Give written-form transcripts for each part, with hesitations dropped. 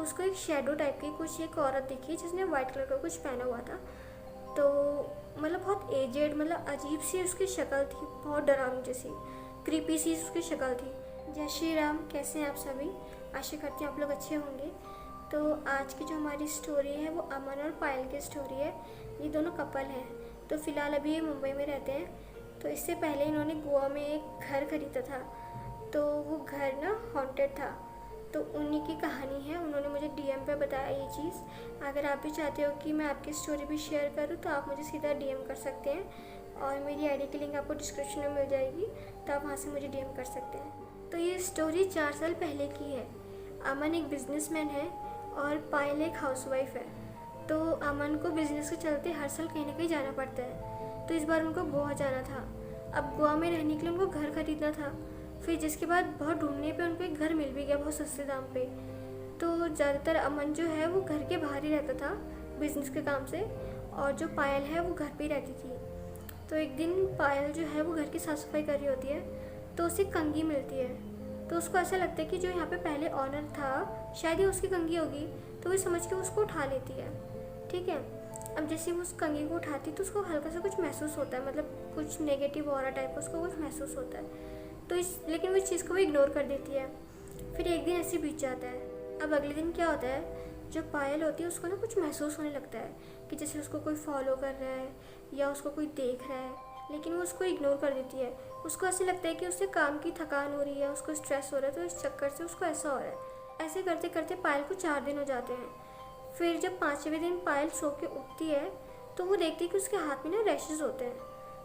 उसको एक shadow type की कुछ एक औरत दिखी जिसने वाइट कलर का कुछ पहना हुआ था। तो मतलब बहुत एजेड, मतलब अजीब सी उसकी शक्ल थी, बहुत डरावनी जैसी, क्रीपी सी उसकी शक्ल थी। जय श्री राम, कैसे हैं आप सभी? आशा करती हूँ आप लोग अच्छे होंगे। तो आज की जो हमारी स्टोरी है वो अमन और पायल की स्टोरी है। ये दोनों कपल हैं। तो फ़िलहाल अभी ये मुंबई में रहते हैं। तो इससे पहले इन्होंने गोवा में एक घर खरीदा था। तो वो घर ना हॉन्टेड था। तो उन्हीं की कहानी है, उन्होंने मुझे डीएम पे बताया ये चीज़। अगर आप भी चाहते हो कि मैं आपकी स्टोरी भी शेयर करूँ तो आप मुझे सीधा डीएम कर सकते हैं, और मेरी आईडी की लिंक आपको डिस्क्रिप्शन में मिल जाएगी, तो आप वहाँ से मुझे डीएम कर सकते हैं। तो ये स्टोरी 4 साल पहले की है। अमन एक बिजनेसमैन है और पायल एक हाउसवाइफ है। तो अमन को बिजनेस के चलते हर साल कहीं ना कहीं जाना पड़ता है। तो इस बार उनको गोवा जाना था। अब गोवा में रहने के लिए उनको घर खरीदना था। फिर जिसके बाद बहुत ढूंढने पे उनको एक घर मिल भी गया बहुत सस्ते दाम पे। तो ज़्यादातर अमन जो है वो घर के बाहर ही रहता था बिजनेस के काम से, और जो पायल है वो घर पे ही रहती थी। तो एक दिन पायल जो है वो घर की साफ़ सफाई कर रही होती है, तो उसे कंघी मिलती है। तो उसको ऐसा लगता है कि जो यहाँ पे पहले ऑनर था शायद ये उसकी कंघी होगी, तो वो समझ के उसको उठा लेती है। ठीक है। अब जैसे वो उस कंघी को उठाती तो उसको हल्का सा कुछ महसूस होता है, मतलब कुछ नेगेटिव ऑरा टाइप उसको कुछ महसूस होता है। तो लेकिन वो इस चीज़ को वो इग्नोर कर देती है। फिर एक दिन ऐसे बीत जाता है। अब अगले दिन क्या होता है, जो पायल होती है उसको ना कुछ महसूस होने लगता है कि जैसे उसको कोई फॉलो कर रहा है या उसको कोई देख रहा है, लेकिन वो उसको इग्नोर कर देती है। उसको ऐसे लगता है कि उससे काम की थकान हो रही है, उसको स्ट्रेस हो रहा है, तो इस चक्कर से उसको ऐसा हो रहा है। ऐसे करते करते पायल को 4 दिन हो जाते हैं। फिर जब 5वें दिन पायल सो के उठती है तो वो देखती है कि उसके हाथ में ना रैशेज़ होते हैं।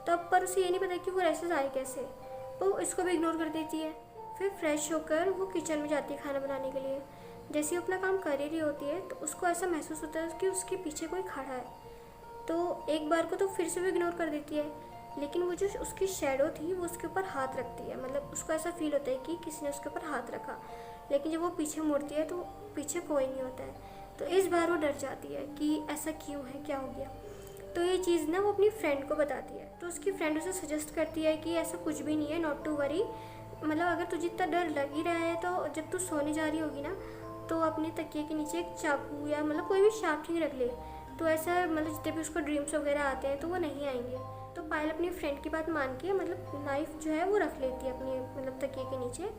तब पर उसे ये नहीं पता कि वो रैशेज़ आए कैसे, वो इसको भी इग्नोर कर देती है। फिर फ्रेश होकर वो किचन में जाती है खाना बनाने के लिए। जैसे ही अपना काम कर ही रही होती है तो उसको ऐसा महसूस होता है कि उसके पीछे कोई खड़ा है। तो एक बार को तो फिर से वो इग्नोर कर देती है, लेकिन वो जो उसकी शैडो थी वो उसके ऊपर हाथ रखती है। मतलब उसको ऐसा फील होता है कि किसी ने उसके ऊपर हाथ रखा, लेकिन जब वो पीछे मुड़ती है तो पीछे कोई नहीं होता है। तो इस बार वो डर जाती है कि ऐसा क्यों है, क्या हो गया। तो ये चीज़ ना वो अपनी फ्रेंड को बताती है। तो उसकी फ्रेंड उसे सजेस्ट करती है कि ऐसा कुछ भी नहीं है, नॉट टू वरी। मतलब अगर तुझे इतना डर लग ही रहा है तो जब तू सोने जा रही होगी ना तो अपने तकिए के नीचे एक चाकू या मतलब कोई भी शार्प थिंग रख ले, तो ऐसा मतलब जितने भी उसको ड्रीम्स वगैरह आते हैं तो वो नहीं आएंगे। तो पायल अपनी फ्रेंड की बात मान के मतलब नाइफ जो है वो रख लेती है अपनी मतलब तकिए के नीचे।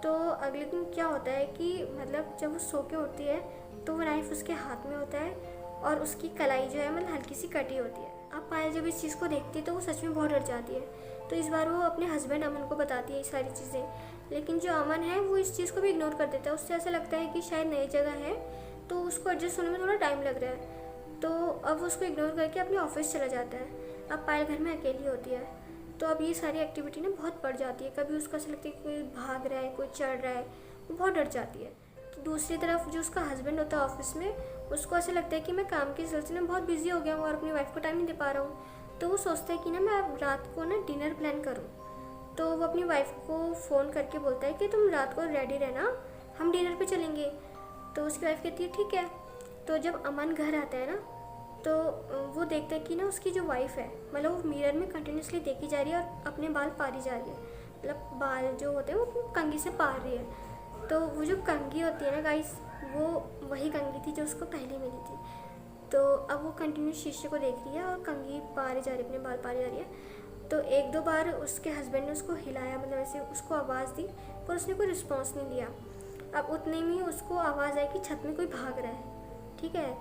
तो अगले दिन क्या होता है कि मतलब जब वो सो के उठती है तो वो नाइफ उसके हाथ में होता है और उसकी कलाई जो है मतलब हल्की सी कटी होती है। अब पायल जब इस चीज़ को देखती है तो वो सच में बहुत डर जाती है। तो इस बार वो अपने हस्बैंड अमन को बताती है ये सारी चीज़ें, लेकिन जो अमन है वो इस चीज़ को भी इग्नोर कर देता है। उससे ऐसा लगता है कि शायद नई जगह है तो उसको एडजस्ट होने में थोड़ा टाइम लग रहा है। तो अब वो उसको इग्नोर करके अपने ऑफिस चला जाता है। अब पायल घर में अकेली होती है। तो अब ये सारी एक्टिविटी ना बहुत बढ़ जाती है। कभी उसको ऐसा लगता है कि कोई भाग रहा है, कोई चढ़ रहा है, वो बहुत डर जाती है। तो दूसरी तरफ जो उसका हस्बैंड होता है ऑफिस में, उसको ऐसा लगता है कि मैं काम के सिलसिले में बहुत बिजी हो गया हूँ और अपनी वाइफ को टाइम नहीं दे पा रहा हूँ। तो वो सोचता है कि ना मैं अब रात को ना डिनर प्लान करूँ। तो वो अपनी वाइफ को फ़ोन करके बोलता है कि तुम रात को रेडी रहना, हम डिनर पे चलेंगे। तो उसकी वाइफ कहती है ठीक है। तो जब अमन घर आता है ना तो वो देखता है कि ना उसकी जो वाइफ है मतलब वो मिरर में कंटिन्यूसली देखी जा रही है और अपने बाल पारी जा रही है। मतलब बाल जो होते हैं वो कंघी से पार रही है। तो वो जो कंघी होती है ना गाइस, वो वही कंघी थी जो उसको पहले मिली थी। तो अब वो कंटिन्यू शीशे को देख रही है और कंघी पारी जा रही है, अपने बाल पारी जा रही है। तो 1-2 बार उसके हस्बैंड ने उसको हिलाया, मतलब ऐसे उसको आवाज़ दी, पर उसने कोई रिस्पॉन्स नहीं दिया। अब उतने में ही उसको आवाज़ आई कि छत में कोई भाग रहा है। ठीक है।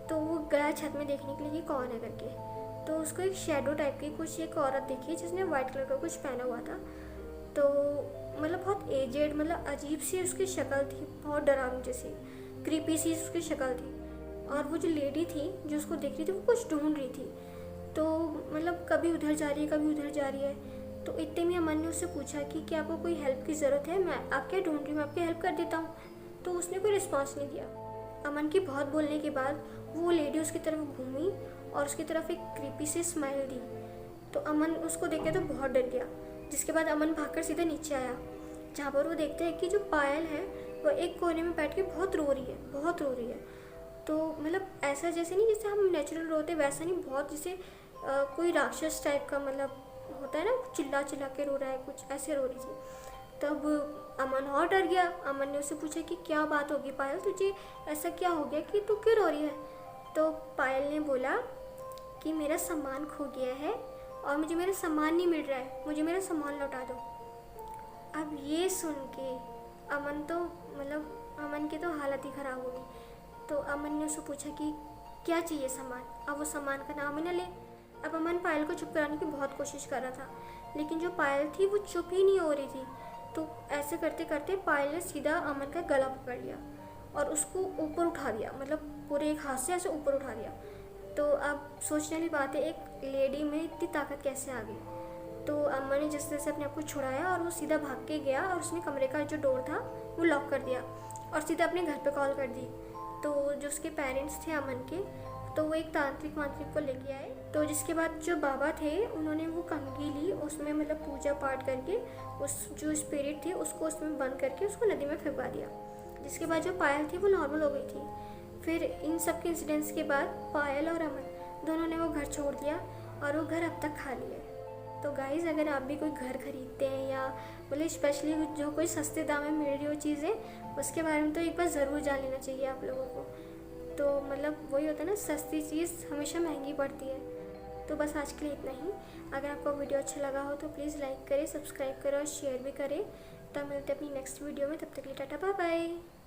तो वो गया छत में देखने के लिए कि कौन है करके। तो उसको एक शेडो टाइप की कुछ एक औरत दिखी जिसने वाइट कलर का कुछ पहना हुआ था। तो मतलब बहुत एजेड, मतलब अजीब सी उसकी शक्ल थी, बहुत डरावनी जैसी, क्रीपी सी उसकी शक्ल थी। और वो जो लेडी थी जो उसको देख रही थी वो कुछ ढूंढ रही थी। तो मतलब कभी उधर जा रही है, कभी उधर जा रही है। तो इतने में अमन ने उससे पूछा कि क्या आपको कोई हेल्प की ज़रूरत है, मैं आप क्या ढूंढ रही हूँ, मैं आपकी हेल्प कर देता हूँ। तो उसने कोई रिस्पॉन्स नहीं दिया। अमन की बहुत बोलने के बाद वो लेडी उसकी तरफ घूमी और उसकी तरफ एक क्रीपी सी स्माइल दी। तो अमन उसको देख के तो बहुत डर गया, जिसके बाद अमन भागकर सीधे नीचे आया, जहाँ पर वो देखते हैं कि जो पायल है वो एक कोने में बैठ के बहुत रो रही है, बहुत रो रही है। तो मतलब ऐसा जैसे नहीं जैसे हम नेचुरल रोते वैसा नहीं, बहुत जैसे कोई राक्षस टाइप का मतलब होता है ना, चिल्ला चिल्ला के रो रहा है, कुछ ऐसे रो रही थी। तब अमन और डर गया। अमन ने उससे पूछा कि क्या बात होगी पायल, तुझे ऐसा क्या हो गया कि तू क्यों रो रही है। तो पायल ने बोला कि मेरा सामान खो गया है और मुझे मेरा सामान नहीं मिल रहा है, मुझे मेरा सामान लौटा दो। अब ये सुन के अमन तो अमन की तो हालत ही ख़राब हो गई। तो अमन ने उससे पूछा कि क्या चाहिए सामान। अब वो सामान का नाम ही ना ले। अब अमन पायल को चुप कराने की बहुत कोशिश कर रहा था, लेकिन जो पायल थी वो चुप ही नहीं हो रही थी। तो ऐसे करते करते पायल ने सीधा अमन का गला पकड़ लिया और उसको ऊपर उठा दिया, पूरे एक हाथ से ऐसे ऊपर उठा दिया। तो अब सोचने वाली बात है, एक लेडी में इतनी ताकत कैसे आ गई। तो अमन ने जिस तरह से अपने आप को छुड़ाया और वो सीधा भाग के गया और उसने कमरे का जो डोर था वो लॉक कर दिया और सीधा अपने घर पे कॉल कर दी। तो जो उसके पेरेंट्स थे अमन के, तो वो एक तांत्रिक को लेके आए। तो जिसके बाद जो बाबा थे उन्होंने वो कंघी ली, उसमें पूजा पाठ करके उस जो स्पिरिट थे उसको उसमें बंद करके उसको नदी में फेंकवा दिया। जिसके बाद जो पायल थी वो नॉर्मल हो गई थी। फिर इन सब के इंसिडेंट्स के बाद पायल और अमन दोनों ने वो घर छोड़ दिया और वो घर अब तक खाली है। तो गाइज़, अगर आप भी कोई घर खरीदते हैं या स्पेशली जो कोई सस्ते दाम में मिल रही हो चीज़ें, उसके बारे में तो एक बार ज़रूर जान लेना चाहिए आप लोगों को। तो वही होता है ना, सस्ती चीज़ हमेशा महंगी पड़ती है। तो बस आज के लिए इतना ही। अगर आपको वीडियो अच्छा लगा हो तो प्लीज़ लाइक करें, सब्सक्राइब करें और शेयर भी करें। तब मिलते हैं अपनी नेक्स्ट वीडियो में, तब तक के लिए टाटा बाय बाय।